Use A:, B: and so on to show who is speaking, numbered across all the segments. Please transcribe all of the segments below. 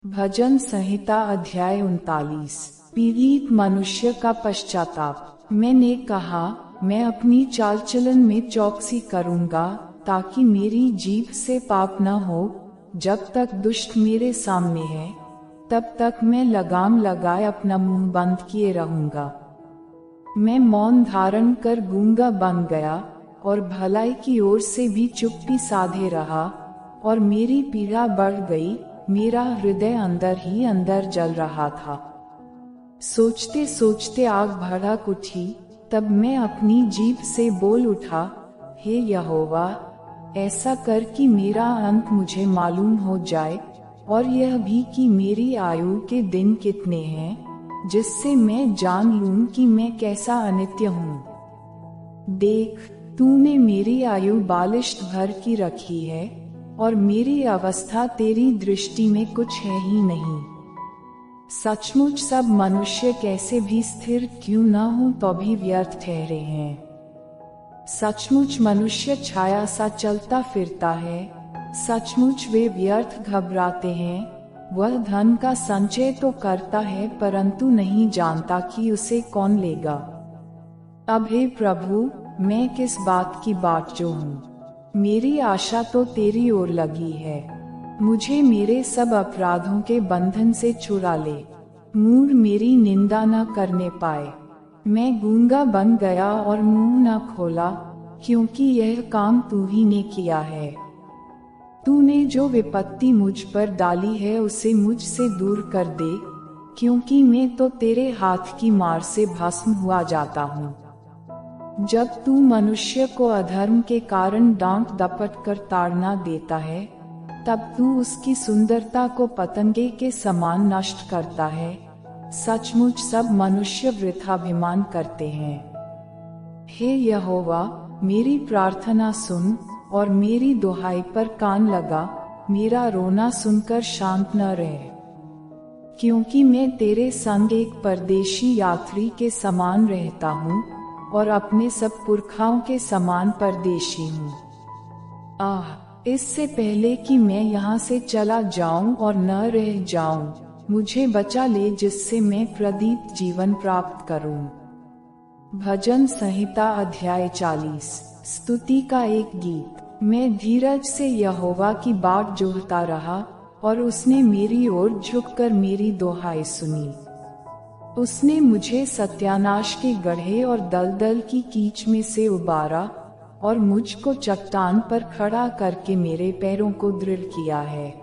A: भजन संहिता अध्याय 39। पीड़ित मनुष्य का पश्चाताप। मैंने कहा, मैं अपनी चाल चलन में चौकसी करूंगा, ताकि मेरी जीभ से पाप न हो। जब तक दुष्ट मेरे सामने है, तब तक मैं लगाम लगाए अपना मुंह बंद किए रहूंगा। मैं मौन धारण कर गूंगा बन गया, और भलाई की ओर से भी चुप्पी साधे रहा, और मेरी पीड़ा बढ़ गई। मेरा हृदय अंदर ही अंदर जल रहा था। सोचते सोचते आग भड़क उठी। तब मैं अपनी जीभ से बोल उठा, हे यहोवा, ऐसा कर कि मेरा अंत मुझे मालूम हो जाए, और यह भी कि मेरी आयु के दिन कितने हैं, जिससे मैं जान लूं कि मैं कैसा अनित्य हूँ। देख, तूने मेरी आयु बालिश्त भर की रखी है, और मेरी अवस्था तेरी दृष्टि में कुछ है ही नहीं। सचमुच सब मनुष्य कैसे भी स्थिर क्यों न हो तो भी व्यर्थ ठहरे हैं। सचमुच मनुष्य छाया सा चलता फिरता है। सचमुच वे व्यर्थ घबराते हैं। वह धन का संचय तो करता है, परंतु नहीं जानता कि उसे कौन लेगा। अब हे प्रभु, मैं किस बात की बाट जो हूँ। मेरी आशा तो तेरी ओर लगी है। मुझे मेरे सब अपराधों के बंधन से छुड़ा ले। मूढ़ मेरी निंदा न करने पाए। मैं गूंगा बन गया और मुंह न खोला, क्योंकि यह काम तू ही ने किया है। तूने जो विपत्ति मुझ पर डाली है, उसे मुझसे दूर कर दे, क्योंकि मैं तो तेरे हाथ की मार से भस्म हुआ जाता हूँ। जब तू मनुष्य को अधर्म के कारण डांट डपट कर ताड़ना देता है, तब तू उसकी सुंदरता को पतंगे के समान नष्ट करता है। सचमुच सब मनुष्य वृथाभिमान करते हैं। हे यहोवा, मेरी प्रार्थना सुन और मेरी दुहाई पर कान लगा। मेरा रोना सुनकर शांत न रह, क्योंकि मैं तेरे संग एक परदेशी यात्री के समान रहता हूँ, और अपने सब पुरखाओं के समान परदेशी हूँ। इससे पहले कि मैं यहाँ से चला जाऊं और न रह जाऊं, मुझे बचा ले, जिससे मैं प्रदीप जीवन प्राप्त करूं। भजन संहिता अध्याय 40। स्तुति का एक गीत। मैं धीरज से यहोवा की बाट जोहता रहा, और उसने मेरी ओर झुककर मेरी दुहाई सुनी। उसने मुझे सत्यानाश के गड्ढे और दलदल की कीच में से उबारा, और मुझको चट्टान पर खड़ा करके मेरे पैरों को दृढ़ किया है।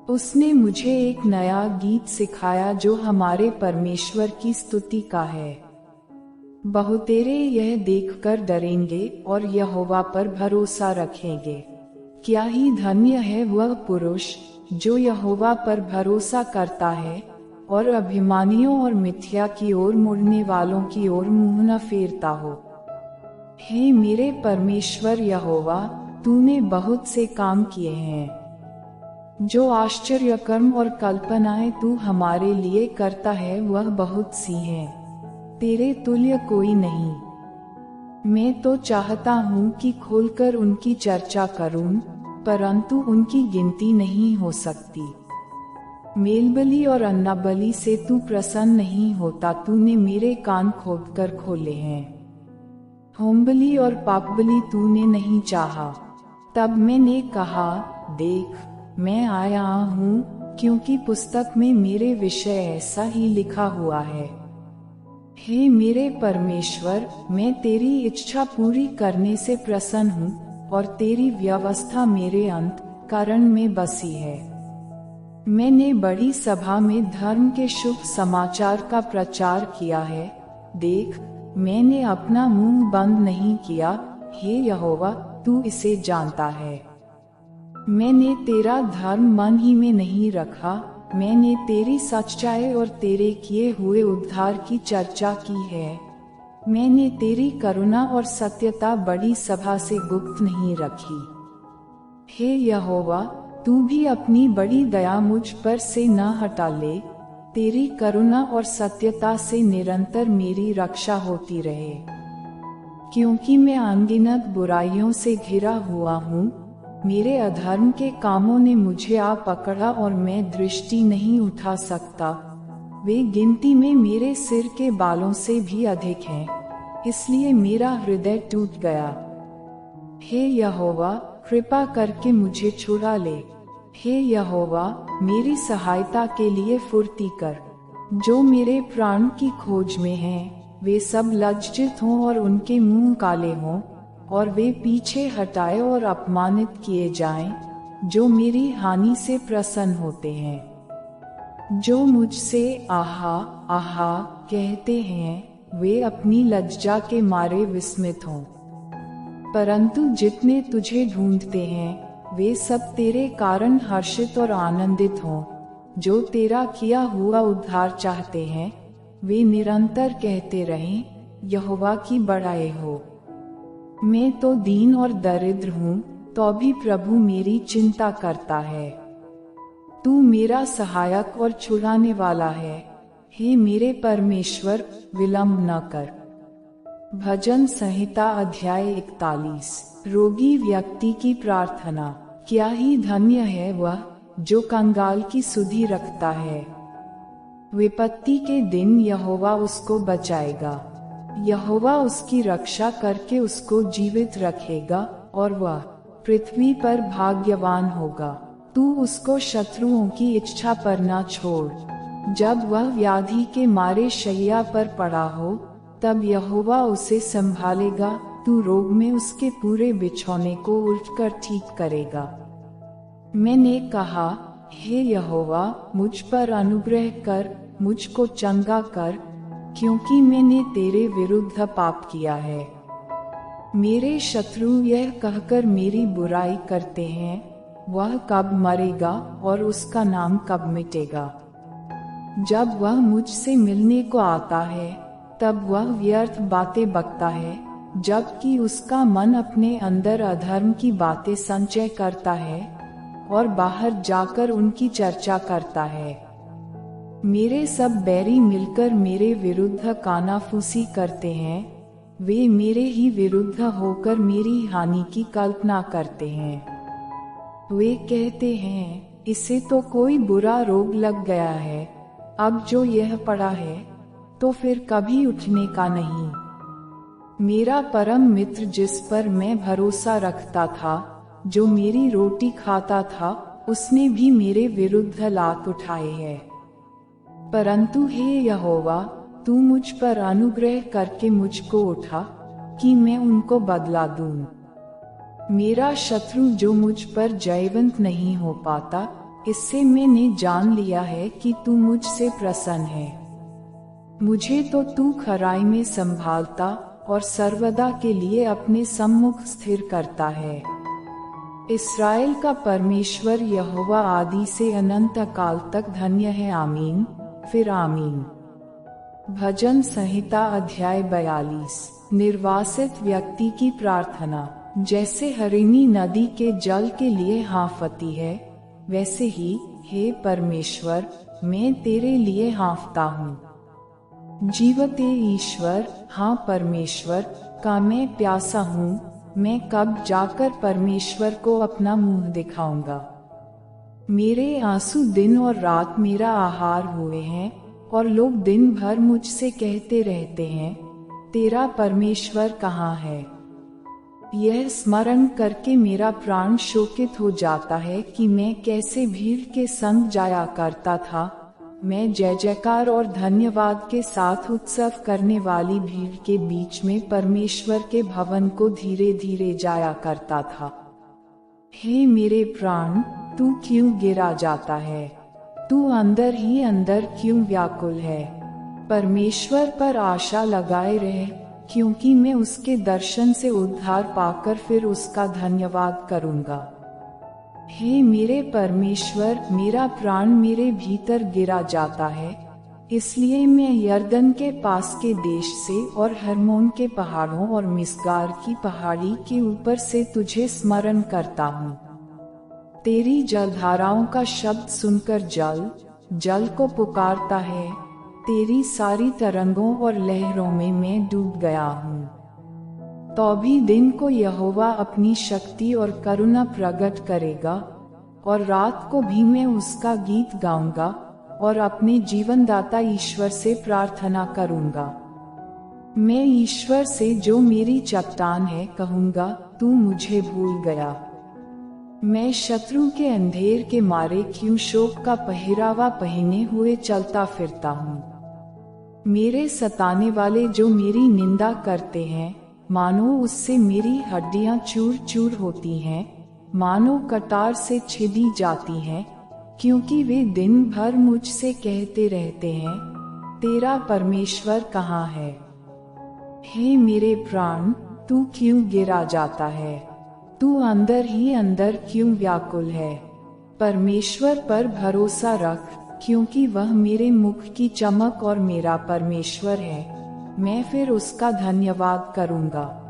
A: उसने मुझे एक नया गीत सिखाया, जो हमारे परमेश्वर की स्तुति का है। बहुतेरे यह देखकर डरेंगे और यहोवा पर भरोसा रखेंगे। क्या ही धन्य है वह पुरुष जो यहोवा पर भरोसा करता है, और अभिमानियों और मिथ्या की ओर मुड़ने वालों की ओर मुंह न फेरता हो। हे मेरे परमेश्वर यहोवा, तूने बहुत से काम किए हैं। जो आश्चर्य कर्म और कल्पनाएं तू हमारे लिए करता है, वह बहुत सी हैं। तेरे तुल्य कोई नहीं। मैं तो चाहता हूँ कि खोलकर उनकी चर्चा करूँ, परंतु उनकी गिनती नहीं हो सकती। मेलबली और अन्नबलि से तू प्रसन्न नहीं होता। तूने मेरे कान खोदकर खोले हैं। होमबलि और पापबलि तूने नहीं चाहा। तब मैंने कहा, देख, मैं आया हूँ, क्योंकि पुस्तक में मेरे विषय ऐसा ही लिखा हुआ है। हे मेरे परमेश्वर, मैं तेरी इच्छा पूरी करने से प्रसन्न हूँ, और तेरी व्यवस्था मेरे अंतःकरण में बसी है। मैंने बड़ी सभा में धर्म के शुभ समाचार का प्रचार किया है। देख, मैंने अपना मुंह बंद नहीं किया। हे यहोवा, तू इसे जानता है। मैंने तेरा धर्म मन ही में नहीं रखा। मैंने तेरी सच्चाई और तेरे किए हुए उद्धार की चर्चा की है। मैंने तेरी करुणा और सत्यता बड़ी सभा से गुप्त नहीं रखी। हे यहोवा, तू भी अपनी बड़ी दया मुझ पर से न हटा ले। तेरी करुणा और सत्यता से निरंतर मेरी रक्षा होती रहे, क्योंकि मैं अनगिनत बुराइयों से घिरा हुआ हूँ, मेरे अधर्म के कामों ने मुझे आ पकड़ा और मैं दृष्टि नहीं उठा सकता। वे गिनती में मेरे सिर के बालों से भी अधिक हैं, इसलिए मेरा हृदय टूट गया। हे यहोवा, कृपा करके मुझे छुड़ा ले। हे यहोवा, मेरी सहायता के लिए फुर्ती कर। जो मेरे प्राण की खोज में हैं, वे सब लज्जित हों और उनके मुंह काले हों, और वे पीछे हटाए और अपमानित किए जाएं, जो मेरी हानि से प्रसन्न होते हैं। जो मुझसे आहा आहा कहते हैं, वे अपनी लज्जा के मारे विस्मित हों। परंतु जितने तुझे ढूंढते हैं, वे सब तेरे कारण हर्षित और आनंदित हों। जो तेरा किया हुआ उद्धार चाहते हैं, वे निरंतर कहते रहें, यहोवा की बड़ाई हो। मैं तो दीन और दरिद्र हूँ, तो भी प्रभु मेरी चिंता करता है। तू मेरा सहायक और छुड़ाने वाला है। हे मेरे परमेश्वर, विलंब न कर। भजन संहिता अध्याय 41। रोगी व्यक्ति की प्रार्थना। क्या ही धन्य है वह, जो कंगाल की सुधि रखता है। विपत्ति के दिन यहोवा उसको बचाएगा। यहोवा उसकी रक्षा करके उसको जीवित रखेगा, और वह पृथ्वी पर भाग्यवान होगा। तू उसको शत्रुओं की इच्छा पर न छोड़। जब वह व्याधि के मारे शैया पर पड़ा हो, तब यहोवा उसे संभालेगा। तू रोग में उसके पूरे बिछौने को उलटकर ठीक करेगा। मैंने कहा, हे यहोवा, मुझ पर अनुग्रह कर, मुझको चंगा कर, क्योंकि मैंने तेरे विरुद्ध पाप किया है। मेरे शत्रु यह कहकर मेरी बुराई करते हैं, वह कब मरेगा और उसका नाम कब मिटेगा। जब वह मुझसे मिलने को आता है, तब वह व्यर्थ बातें बकता है, जबकि उसका मन अपने अंदर अधर्म की बातें संचय करता है और बाहर जाकर उनकी चर्चा करता है। मेरे सब बैरी मिलकर मेरे विरुद्ध कानाफूसी करते हैं। वे मेरे ही विरुद्ध होकर मेरी हानि की कल्पना करते हैं। वे कहते हैं, इसे तो कोई बुरा रोग लग गया है। अब जो यह पड़ा है, तो फिर कभी उठने का नहीं। मेरा परम मित्र, जिस पर मैं भरोसा रखता था, जो मेरी रोटी खाता था, उसने भी मेरे विरुद्ध लात उठाए है। परंतु हे यहोवा, तू मुझ पर अनुग्रह करके मुझको उठा, कि मैं उनको बदला दूं। मेरा शत्रु जो मुझ पर जयवंत नहीं हो पाता, इससे मैंने जान लिया है कि तू मुझसे प्रसन्न है। मुझे तो तू खराई में संभालता और सर्वदा के लिए अपने सम्मुख स्थिर करता है। इस्राएल का परमेश्वर यहोवा आदि से अनंत काल तक धन्य है। आमीन, फिर आमीन। भजन संहिता अध्याय 42। निर्वासित व्यक्ति की प्रार्थना। जैसे हरिणी नदी के जल के लिए हाँफती है, वैसे ही हे परमेश्वर, मैं तेरे लिए हाँफता हूँ। जीवते ईश्वर, हाँ परमेश्वर का मैं प्यासा हूँ। मैं कब जाकर परमेश्वर को अपना मुंह दिखाऊंगा। मेरे आंसू दिन और रात मेरा आहार हुए हैं, और लोग दिन भर मुझसे कहते रहते हैं, तेरा परमेश्वर कहाँ है। यह स्मरण करके मेरा प्राण शोकित हो जाता है कि मैं कैसे भीड़ के संग जाया करता था। मैं जय जयकार और धन्यवाद के साथ उत्सव करने वाली भीड़ के बीच में परमेश्वर के भवन को धीरे धीरे जाया करता था। हे मेरे प्राण, तू क्यों गिरा जाता है? तू अंदर ही अंदर क्यों व्याकुल है? परमेश्वर पर आशा लगाए रहे, क्योंकि मैं उसके दर्शन से उद्धार पाकर फिर उसका धन्यवाद करूंगा। हे मेरे परमेश्वर, मेरा प्राण मेरे भीतर गिरा जाता है, इसलिए मैं यर्दन के पास के देश से और हर्मोन के पहाड़ों और मिस्गार की पहाड़ी के ऊपर से तुझे स्मरण करता हूँ। तेरी जलधाराओं का शब्द सुनकर जल जल को पुकारता है। तेरी सारी तरंगों और लहरों में मैं डूब गया हूँ। तो भी दिन को यहोवा अपनी शक्ति और करुणा प्रकट करेगा, और रात को भी मैं उसका गीत गाऊंगा और अपने जीवनदाता ईश्वर से प्रार्थना करूंगा। मैं ईश्वर से, जो मेरी चट्टान है, कहूंगा, तू मुझे भूल गया। मैं शत्रु के अंधेर के मारे क्यों शोक का पहरावा पहने हुए चलता फिरता हूँ। मेरे सताने वाले जो मेरी निंदा करते हैं, मानो उससे मेरी हड्डियां चूर चूर होती हैं, मानो कटार से छिदी जाती हैं, क्योंकि वे दिन भर मुझसे कहते रहते हैं, तेरा परमेश्वर कहाँ है? हे मेरे प्राण, तू क्यों गिरा जाता है? तू अंदर ही अंदर क्यों व्याकुल है? परमेश्वर पर भरोसा रख, क्योंकि वह मेरे मुख की चमक और मेरा परमेश्वर है। मैं फिर उसका धन्यवाद करूंगा।